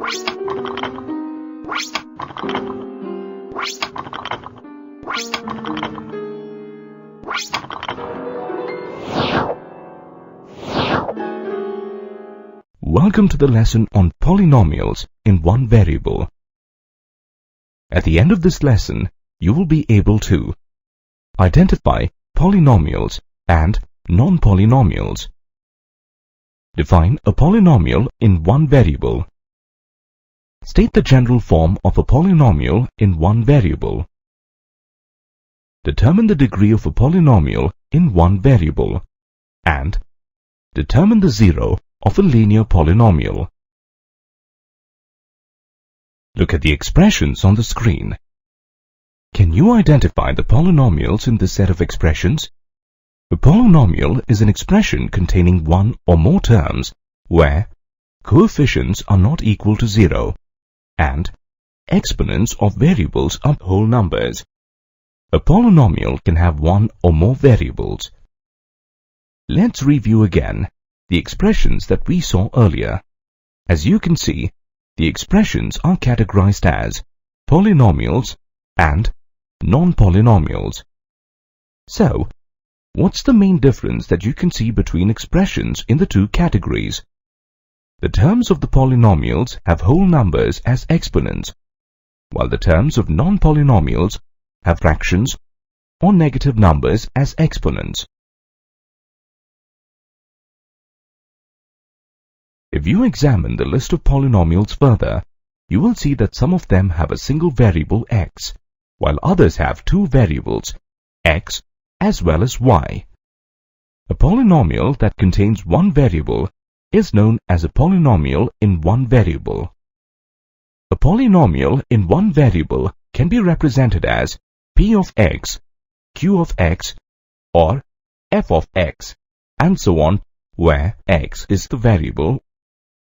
Welcome to the lesson on polynomials in one variable. At the end of this lesson, you will be able to identify polynomials and non-polynomials, define a polynomial in one variable, state the general form of a polynomial in one variable, determine the degree of a polynomial in one variable, and determine the zero of a linear polynomial. Look at the expressions on the screen. Can you identify the polynomials in this set of expressions? A polynomial is an expression containing one or more terms where coefficients are not equal to 0 and exponents of variables are whole numbers. A polynomial can have one or more variables. Let's review again the expressions that we saw earlier. As you can see, the expressions are categorized as polynomials and non-polynomials. So, what's the main difference that you can see between expressions in the two categories? The terms of the polynomials have whole numbers as exponents, while the terms of non-polynomials have fractions or negative numbers as exponents. If you examine the list of polynomials further, you will see that some of them have a single variable x, while others have two variables, x as well as y. A polynomial that contains one variable is known as a polynomial in one variable. A polynomial in one variable can be represented as p of x, q of x, or f of x, and so on, where x is the variable.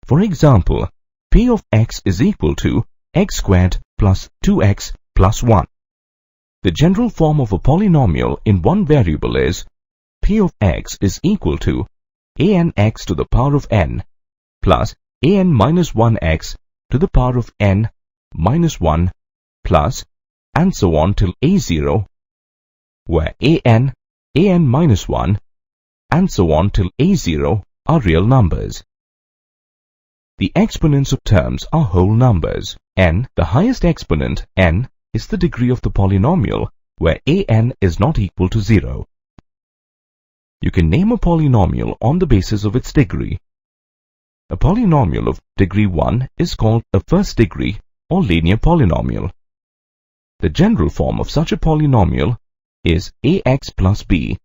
For example, p of x is equal to x squared plus 2x plus 1. The general form of a polynomial in one variable is p of x is equal to anx to the power of n plus an minus 1x to the power of n minus 1 plus and so on till a0, where an minus 1 and so on till a0 are real numbers. The exponents of terms are whole numbers. N, the highest exponent, n, is the degree of the polynomial where an is not equal to 0. You can name a polynomial on the basis of its degree. A polynomial of degree 1 is called a first degree or linear polynomial. The general form of such a polynomial is ax plus b,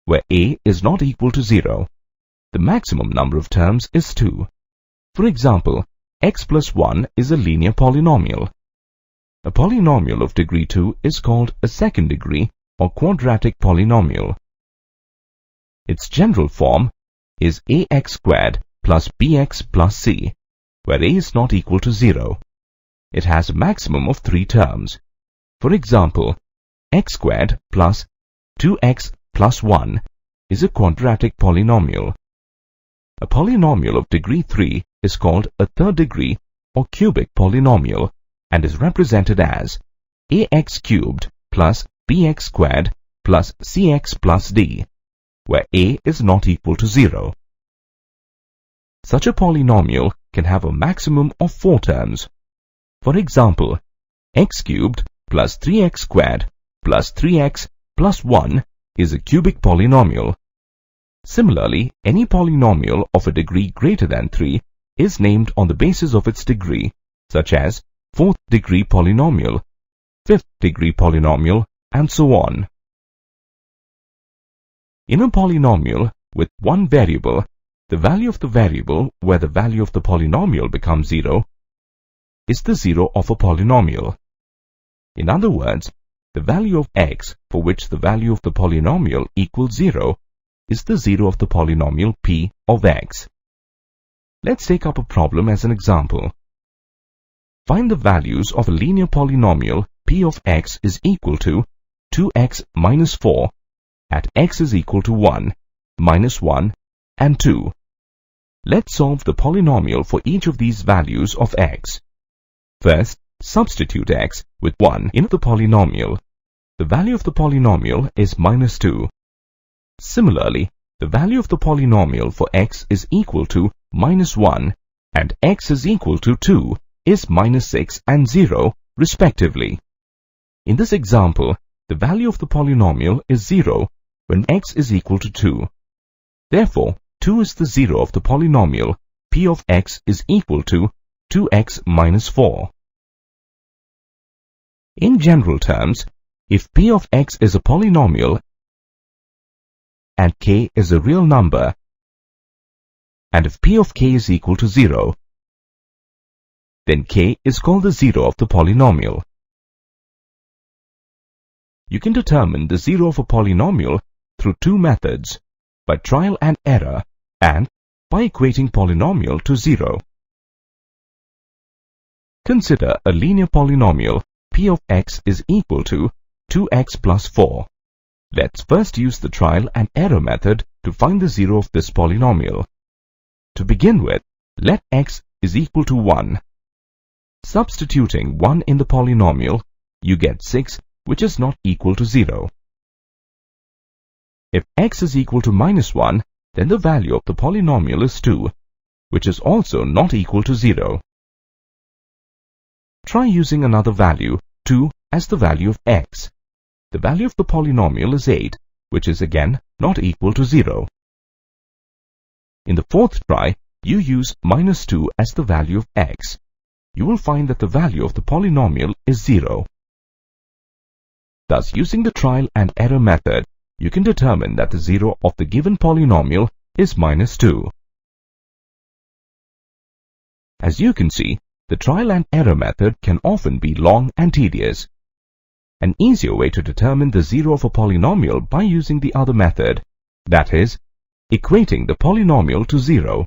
where a is not equal to 0. The maximum number of terms is 2. For example, x plus 1 is a linear polynomial. A polynomial of degree 2 is called a second degree or quadratic polynomial. Its general form is ax squared plus bx plus c, where a is not equal to 0. It has a maximum of 3 terms. For example, x squared plus 2x plus 1 is a quadratic polynomial. A polynomial of degree 3 is called a third degree or cubic polynomial and is represented as ax cubed plus bx squared plus cx plus d, where a is not equal to 0. Such a polynomial can have a maximum of 4 terms. For example, x cubed plus 3x squared plus 3x plus 1 is a cubic polynomial. Similarly, any polynomial of a degree greater than 3 is named on the basis of its degree, such as 4th degree polynomial, 5th degree polynomial, and so on. In a polynomial with one variable, the value of the variable where the value of the polynomial becomes 0 is the 0 of a polynomial. In other words, the value of x for which the value of the polynomial equals 0 is the 0 of the polynomial p of x. Let's take up a problem as an example. Find the values of a linear polynomial p of x is equal to 2x minus 4 at x is equal to 1, minus 1, and 2. Let's solve the polynomial for each of these values of x. First, substitute x with 1 in the polynomial. The value of the polynomial is -2. Similarly, the value of the polynomial for x is equal to -1 and x is equal to 2 is -6 and 0 respectively. In this example, the value of the polynomial is 0 when x is equal to 2. Therefore, 2 is the 0 of the polynomial. P of x is equal to 2x minus 4. In general terms, if P of x is a polynomial and k is a real number, and if P of k is equal to 0, then k is called the 0 of the polynomial. You can determine the 0 of a polynomial through two methods, by trial and error and by equating polynomial to 0. Consider a linear polynomial. P of x is equal to 2x plus 4. Let's first use the trial and error method to find the 0 of this polynomial. To begin with, let x is equal to 1. Substituting 1 in the polynomial, you get 6, which is not equal to 0. If x is equal to -1, then the value of the polynomial is 2, which is also not equal to 0. Try using another value, 2, as the value of x. The value of the polynomial is 8, which is again not equal to 0. In the fourth try, you use -2 as the value of x. You will find that the value of the polynomial is 0. Thus, using the trial and error method, you can determine that the 0 of the given polynomial is -2. As you can see, the trial and error method can often be long and tedious. An easier way to determine the 0 of a polynomial by using the other method, that is, equating the polynomial to 0.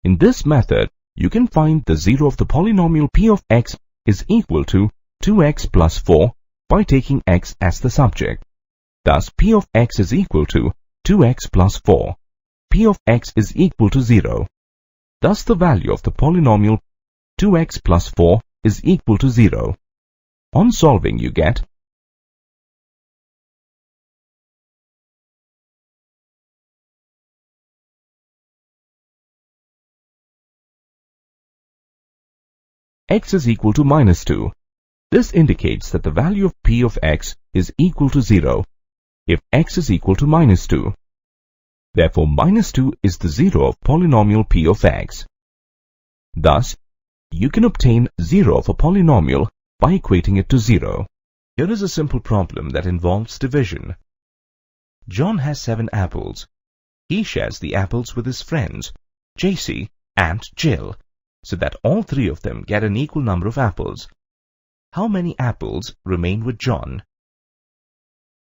In this method, you can find the 0 of the polynomial P of x is equal to 2x plus 4 by taking x as the subject. Thus, P of x is equal to 2x plus 4. P of x is equal to 0. Thus, the value of the polynomial 2x plus 4 is equal to 0. On solving, you get x is equal to -2. This indicates that the value of P of x is equal to 0 if x is equal to -2. Therefore, -2 is the 0 of polynomial P of x. Thus, you can obtain 0 of a polynomial by equating it to 0. Here is a simple problem that involves division. John has 7 apples. He shares the apples with his friends, JC and Jill, so that all 3 of them get an equal number of apples. How many apples remain with John?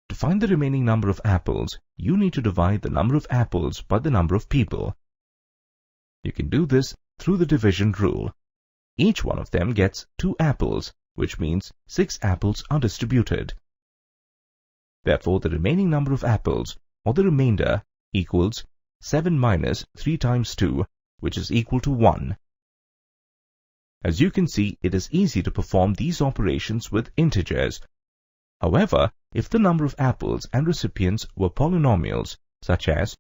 To find the remaining number of apples, you need to divide the number of apples by the number of people. You can do this through the division rule. Each one of them gets 2 apples, which means 6 apples are distributed. Therefore, the remaining number of apples, or the remainder, equals 7 minus 3 times 2, which is equal to 1. As you can see, it is easy to perform these operations with integers. However, if the number of apples and recipients were polynomials, such as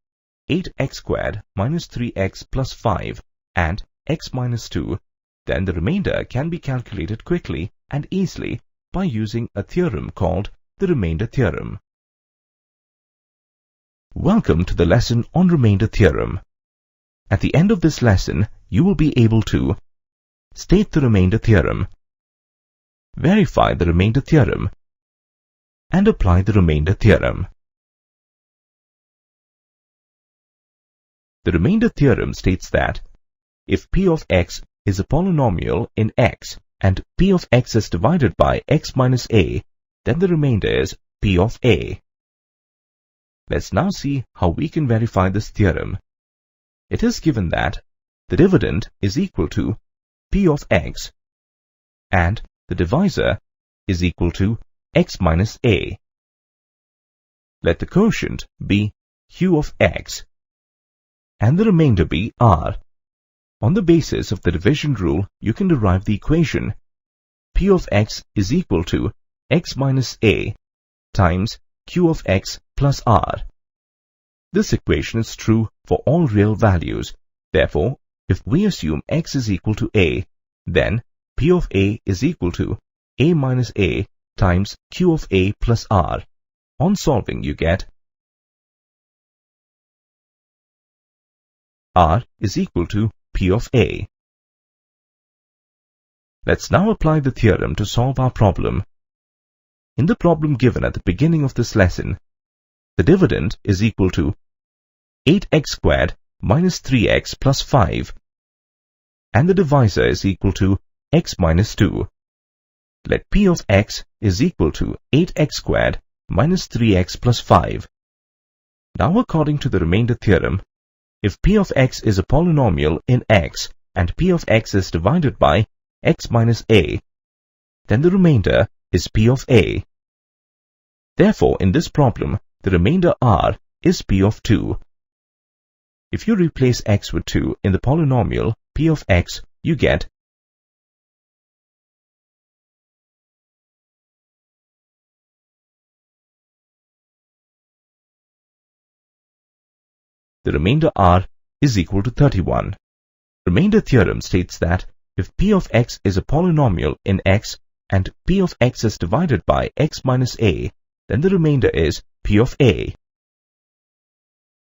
8x squared minus 3x plus 5 and x minus 2, then the remainder can be calculated quickly and easily by using a theorem called the remainder theorem. Welcome to the lesson on remainder theorem. At the end of this lesson, you will be able to state the remainder theorem, verify the remainder theorem, and apply the remainder theorem. The remainder theorem states that if P of x is a polynomial in x and P of x is divided by x minus a, then the remainder is P of a. Let's now see how we can verify this theorem. It is given that the dividend is equal to P of x and the divisor is equal to x minus a. Let the quotient be q of x and the remainder be r, On the basis of the division rule, you can derive the equation P of x is equal to x minus a times q of x plus r. This equation is true for all real values. Therefore, if we assume x is equal to a, then P of a is equal to a minus a times q of a plus r. On solving, you get r is equal to P of a. Let's now apply the theorem to solve our problem. In the problem given at the beginning of this lesson, the dividend is equal to 8x squared minus 3x plus 5, and the divisor is equal to x minus 2. Let P of x is equal to 8x squared minus 3x plus 5. Now, according to the remainder theorem, if P of x is a polynomial in x and P of x is divided by x minus a, then the remainder is P of a. Therefore, in this problem, the remainder r is P of 2. If you replace x with 2 in the polynomial P of x, you get the remainder r is equal to 31. Remainder theorem states that if P of x is a polynomial in x and P of x is divided by x minus a, then the remainder is P of a.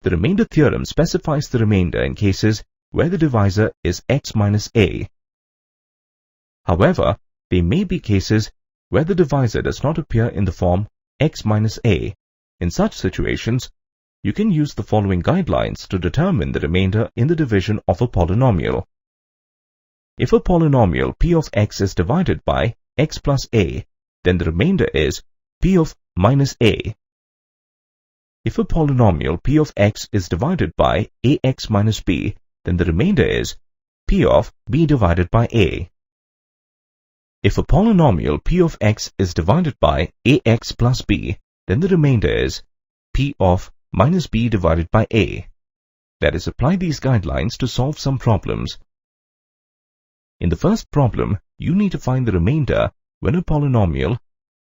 The remainder theorem specifies the remainder in cases where the divisor is x minus a. However, there may be cases where the divisor does not appear in the form x minus a. In such situations, you can use the following guidelines to determine the remainder in the division of a polynomial. If a polynomial P of x is divided by x plus a, then the remainder is P of minus a. If a polynomial P of x is divided by ax minus b, then the remainder is P of b divided by a. If a polynomial P of x is divided by ax plus b, then the remainder is P of minus b divided by a. Let us apply these guidelines to solve some problems. In the first problem, you need to find the remainder when a polynomial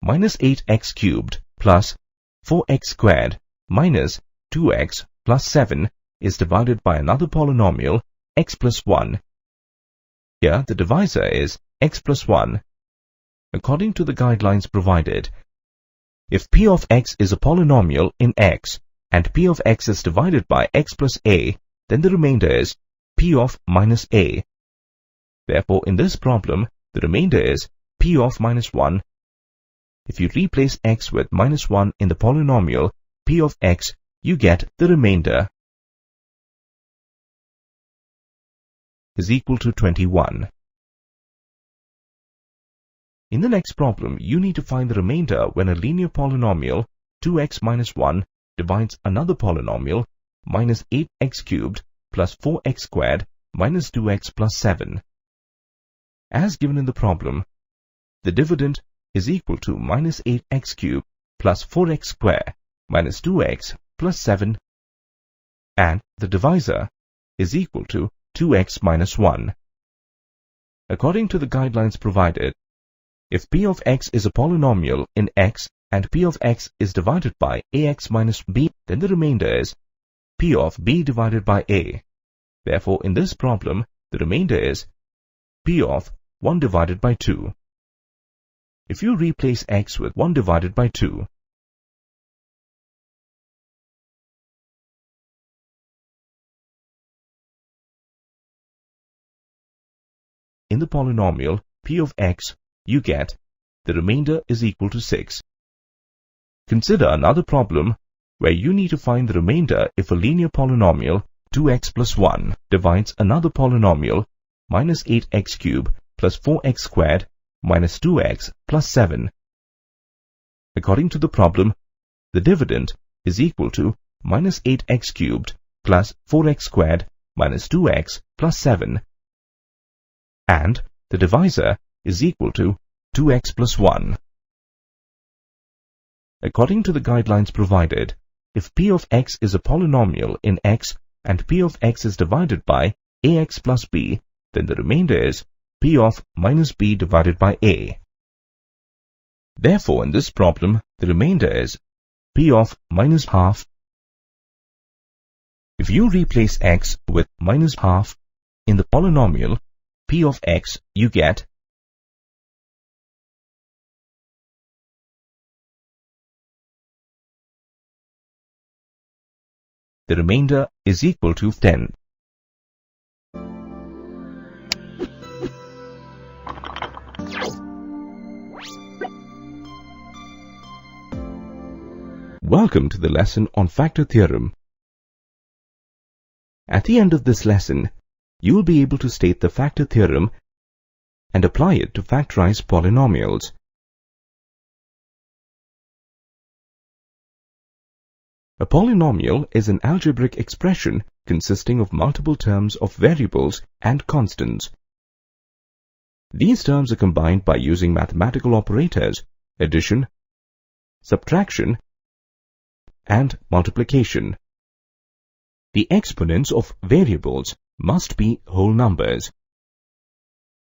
minus 8x cubed plus 4x squared minus 2x plus 7 is divided by another polynomial x plus 1. Here, the divisor is x plus 1. According to the guidelines provided, if P of x is a polynomial in x and P of x is divided by x plus a, then the remainder is P of minus a. Therefore, in this problem, the remainder is P of minus 1. If you replace x with minus 1 in the polynomial P of x, you get the remainder is equal to 21. In the next problem, you need to find the remainder when a linear polynomial 2x minus 1 divides another polynomial minus 8x cubed plus 4x squared minus 2x plus 7. As given in the problem, the dividend is equal to minus 8x cubed plus 4x squared minus 2x plus 7, and the divisor is equal to 2x minus 1. According to the guidelines provided, if P of x is a polynomial in x and P of x is divided by ax minus b, then the remainder is P of b divided by a. Therefore, in this problem, the remainder is P of 1 divided by 2. If you replace x with 1 divided by 2, in the polynomial P of x, you get the remainder is equal to 6. Consider another problem where you need to find the remainder if a linear polynomial 2x plus 1 divides another polynomial minus 8x cubed plus 4x squared minus 2x plus 7. According to the problem, the dividend is equal to minus 8x cubed plus 4x squared minus 2x plus 7, and the divisor is equal to 2x plus 1. According to the guidelines provided, if P of x is a polynomial in x and P of x is divided by ax plus b, then the remainder is p of minus b divided by a. Therefore, in this problem, the remainder is p of minus half. If you replace x with minus half in the polynomial p of x, you get the remainder is equal to 10. Welcome to the lesson on factor theorem. At the end of this lesson, you will be able to state the factor theorem and apply it to factorize polynomials. A polynomial is an algebraic expression consisting of multiple terms of variables and constants. These terms are combined by using mathematical operators, addition, subtraction, and multiplication. The exponents of variables must be whole numbers.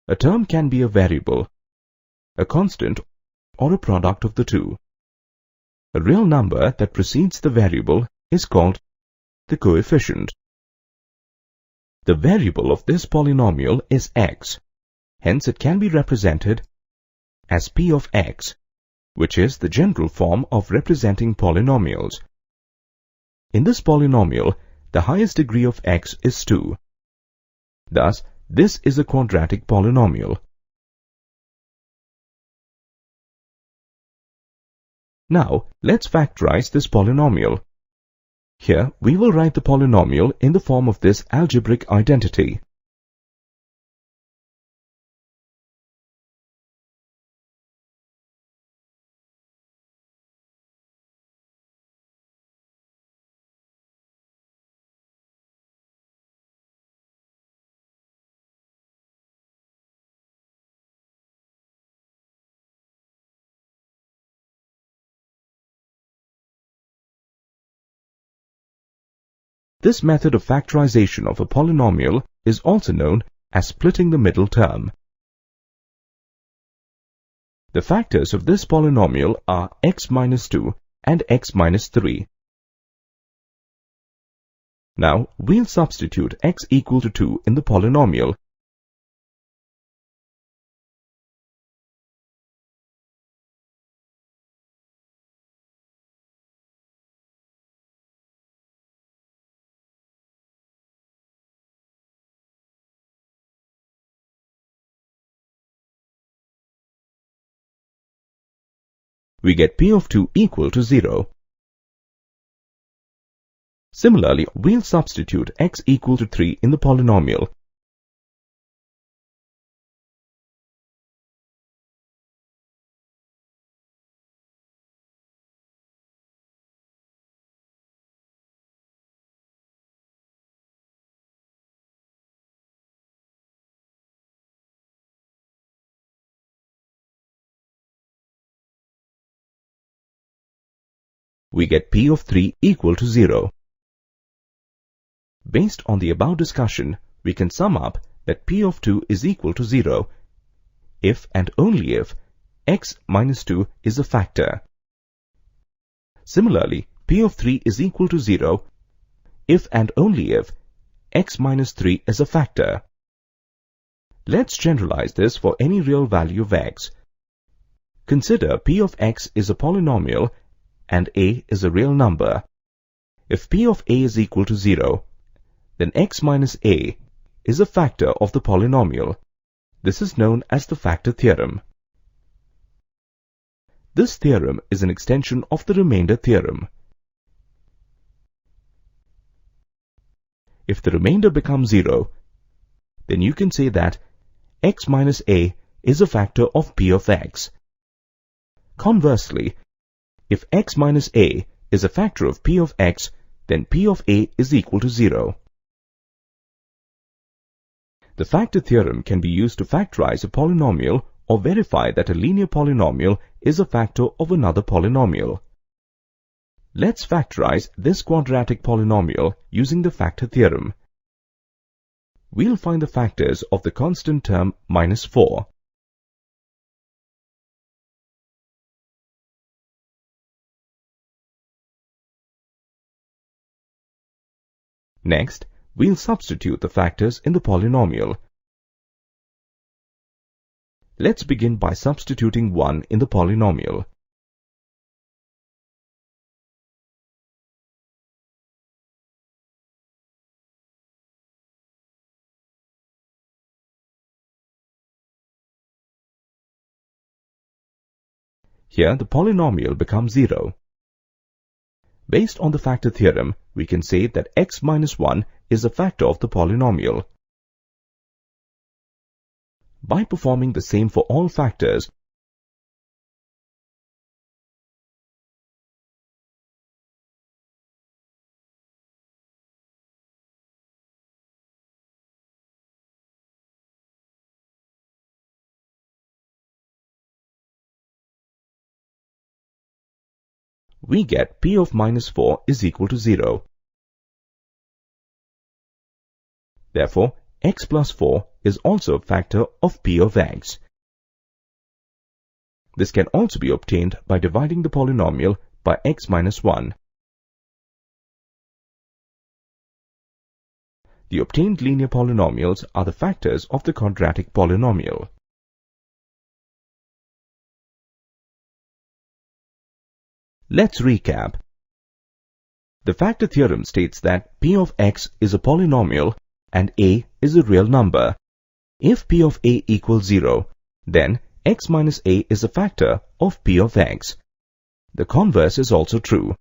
A term can be a variable, a constant, or a product of the two. A real number that precedes the variable is called the coefficient. The variable of this polynomial is x. Hence, it can be represented as p of x, which is the general form of representing polynomials. In this polynomial, the highest degree of x is 2. Thus, this is a quadratic polynomial. Now, let's factorize this polynomial. Here, we will write the polynomial in the form of this algebraic identity. This method of factorization of a polynomial is also known as splitting the middle term. The factors of this polynomial are x minus 2 and x minus 3. Now, we'll substitute x equal to 2 in the polynomial. We get p of 2 equal to 0. Similarly, we'll substitute x equal to 3 in the polynomial. We get p of 3 equal to 0. Based on the above discussion, we can sum up that p of 2 is equal to 0 if and only if x minus 2 is a factor. Similarly, p of 3 is equal to 0 if and only if x minus 3 is a factor. Let's generalize this for any real value of x. Consider p of x is a polynomial and a is a real number. If p of a is equal to 0, then x minus a is a factor of the polynomial. This is known as the factor theorem. This theorem is an extension of the remainder theorem. If the remainder becomes 0, then you can say that x minus a is a factor of p of x. Conversely, if x minus a is a factor of p of x, then p of a is equal to 0. The factor theorem can be used to factorize a polynomial or verify that a linear polynomial is a factor of another polynomial. Let's factorize this quadratic polynomial using the factor theorem. we'll find the factors of the constant term minus 4. Next, we'll substitute the factors in the polynomial. Let's begin by substituting 1 in the polynomial. Here, the polynomial becomes 0. Based on the factor theorem, we can say that x minus 1 is a factor of the polynomial. By performing the same for all factors, we get p of minus 4 is equal to 0. Therefore, x plus 4 is also a factor of p of x. This can also be obtained by dividing the polynomial by x minus 1. The obtained linear polynomials are the factors of the quadratic polynomial. Let's recap. The factor theorem states that p of x is a polynomial and a is a real number. If p of a equals 0, then x minus a is a factor of p of x. The converse is also true.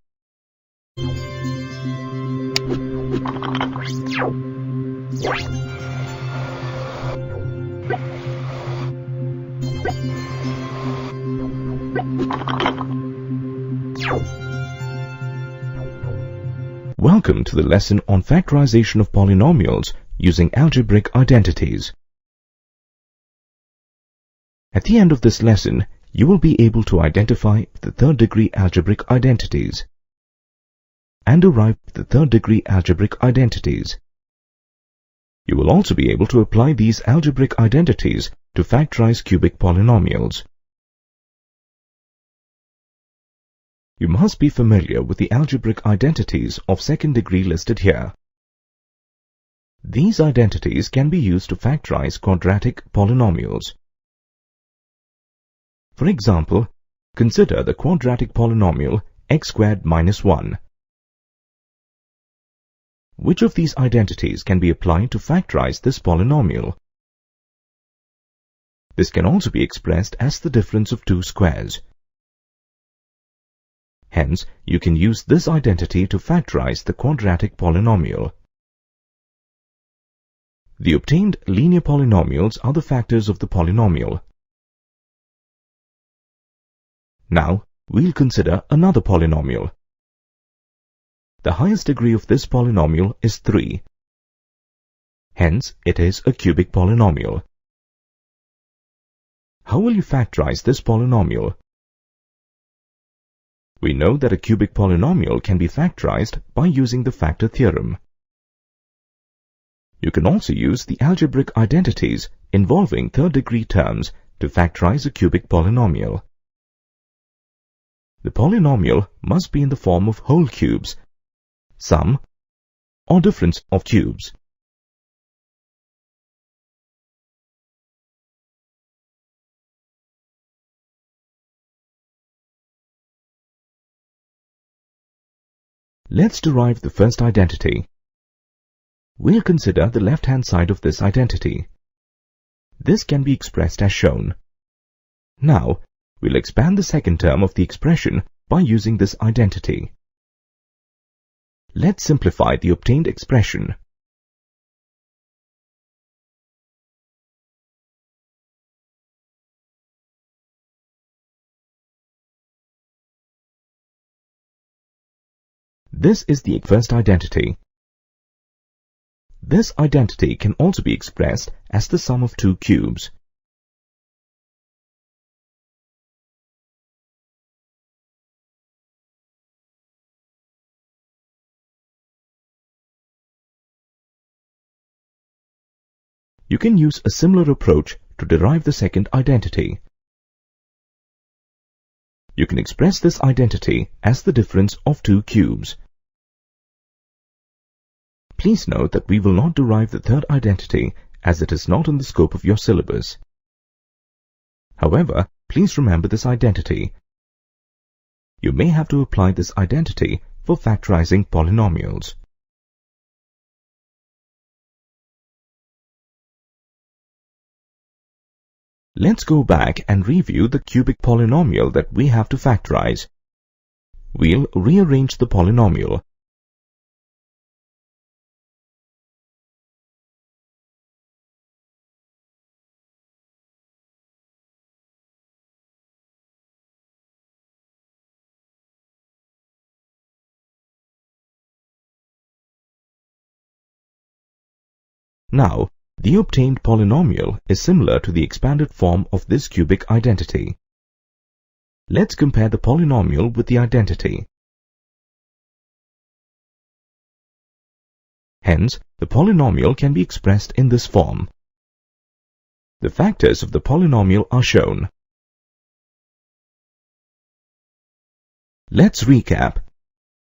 Welcome to the lesson on factorization of polynomials using algebraic identities. At the end of this lesson, you will be able to identify the third-degree algebraic identities and derive the third-degree algebraic identities. You will also be able to apply these algebraic identities to factorize cubic polynomials. You must be familiar with the algebraic identities of second degree listed here. These identities can be used to factorize quadratic polynomials. For example, consider the quadratic polynomial x squared minus 1. Which of these identities can be applied to factorize this polynomial? This can also be expressed as the difference of two squares. Hence, you can use this identity to factorize the quadratic polynomial. The obtained linear polynomials are the factors of the polynomial. Now, we'll consider another polynomial. The highest degree of this polynomial is 3. Hence, it is a cubic polynomial. How will you factorize this polynomial? We know that a cubic polynomial can be factorized by using the factor theorem. You can also use the algebraic identities involving third-degree terms to factorize a cubic polynomial. The polynomial must be in the form of whole cubes, sum, or difference of cubes. Let's derive the first identity. We'll consider the left-hand side of this identity. This can be expressed as shown. Now, we'll expand the second term of the expression by using this identity. Let's simplify the obtained expression. This is the first identity. This identity can also be expressed as the sum of two cubes. you can use a similar approach to derive the second identity. You can express this identity as the difference of two cubes. Please note that we will not derive the third identity as it is not in the scope of your syllabus. However, please remember this identity. You may have to apply this identity for factorizing polynomials. Let's go back and review the cubic polynomial that we have to factorize. We'll rearrange the polynomial. Now, the obtained polynomial is similar to the expanded form of this cubic identity. Let's compare the polynomial with the identity. Hence, the polynomial can be expressed in this form. The factors of the polynomial are shown. Let's recap.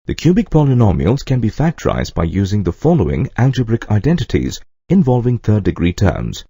The cubic polynomials can be factorized by using the following algebraic identities involving third-degree terms.